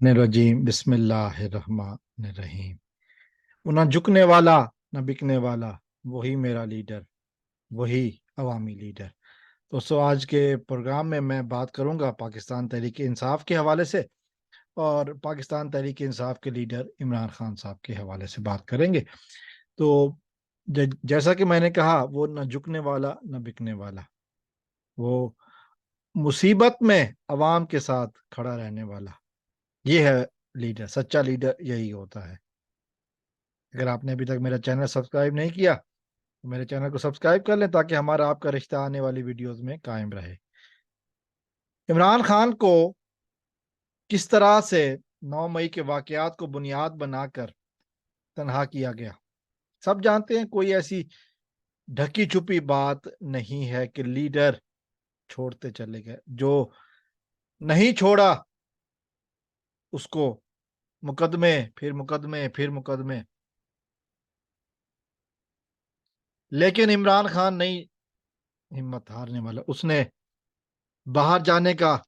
रजीम बिस्मिल्लाहिर्रहमानिर्रहीम। वो ना झुकने वाला ना बिकने वाला, वही मेरा लीडर, वही अवामी लीडर। दोस्तों, आज के प्रोग्राम में मैं बात करूंगा पाकिस्तान तहरीक इंसाफ के हवाले से, और पाकिस्तान तहरीक इंसाफ के लीडर इमरान खान साहब के हवाले से बात करेंगे। तो जैसा कि मैंने कहा, वो न झुकने वाला न बिकने वाला, वो मुसीबत में अवाम के साथ खड़ा रहने वाला, ये है लीडर। सच्चा लीडर यही होता है। अगर आपने अभी तक मेरा चैनल सब्सक्राइब नहीं किया तो मेरे चैनल को सब्सक्राइब कर लें, ताकि हमारा आपका रिश्ता आने वाली वीडियोस में कायम रहे। इमरान खान को किस तरह से 9 मई के वाकयात को बुनियाद बनाकर तनहा किया गया, सब जानते हैं। कोई ऐसी ढकी छुपी बात नहीं है कि लीडर छोड़ते चले गए। जो नहीं छोड़ा उसको मुकदमे फिर मुकदमे फिर मुकदमे। लेकिन इमरान खान नहीं हिम्मत हारने वाला। उसने बाहर जाने का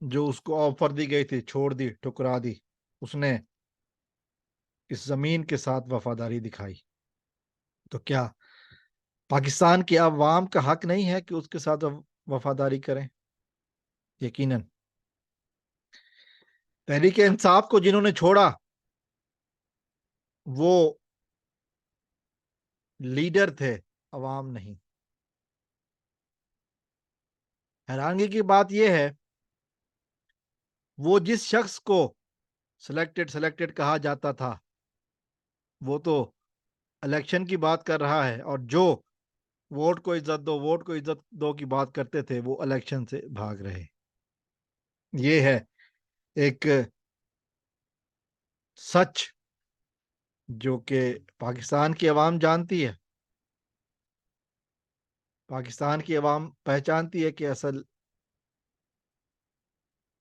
जो उसको ऑफर दी गई थी, छोड़ दी, ठुकरा दी। उसने इस जमीन के साथ वफादारी दिखाई। तो क्या पाकिस्तान के अवाम का हक नहीं है कि उसके साथ वफादारी करें? यकीनन। तहरीक इंसाफ को जिन्होंने छोड़ा, वो लीडर थे, अवाम नहीं। हैरानगी की बात यह है, वो जिस शख्स को सिलेक्टेड सिलेक्टेड कहा जाता था, वो तो इलेक्शन की बात कर रहा है, और जो वोट को इज्जत दो, वोट को इज्जत दो की बात करते थे, वो इलेक्शन से भाग रहे। ये है एक सच जो कि पाकिस्तान की आवाम जानती है, पाकिस्तान की आवाम पहचानती है कि असल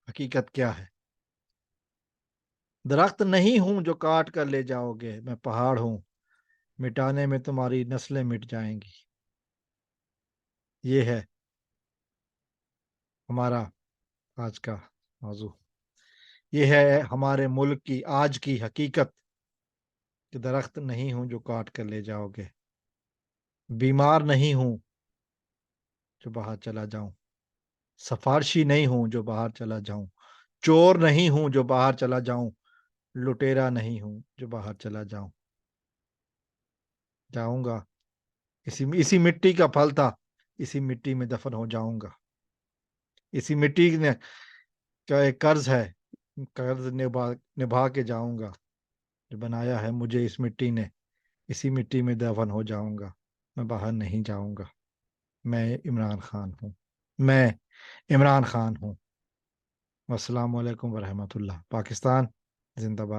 हकीकत क्या है। दरख्त नहीं हूं जो काट कर ले जाओगे, मैं पहाड़ हूं, मिटाने में तुम्हारी नस्लें मिट जाएंगी। ये है हमारा आज का मौजू। ये है हमारे मुल्क की आज की हकीकत कि दरख्त नहीं हूं जो काट कर ले जाओगे, बीमार नहीं हूं जो बाहर चला जाऊं, सफारशी नहीं हूं जो बाहर चला जाऊं, चोर नहीं हूं जो बाहर चला जाऊं, लुटेरा नहीं हूं जो बाहर चला जाऊं। जाऊंगा, इसी इसी मिट्टी का फल था, इसी मिट्टी में दफन हो जाऊंगा। इसी मिट्टी ने का एक कर्ज है, कर्ज निभा निभा के जाऊंगा। जो बनाया है मुझे इस मिट्टी ने, इसी मिट्टी में दफन हो जाऊंगा। मैं बाहर नहीं जाऊंगा। मैं इमरान खान हूँ। मैं इमरान खान हूँ। अस्सलाम वालेकुम वरहमतुल्लाह। पाकिस्तान जिंदाबाद।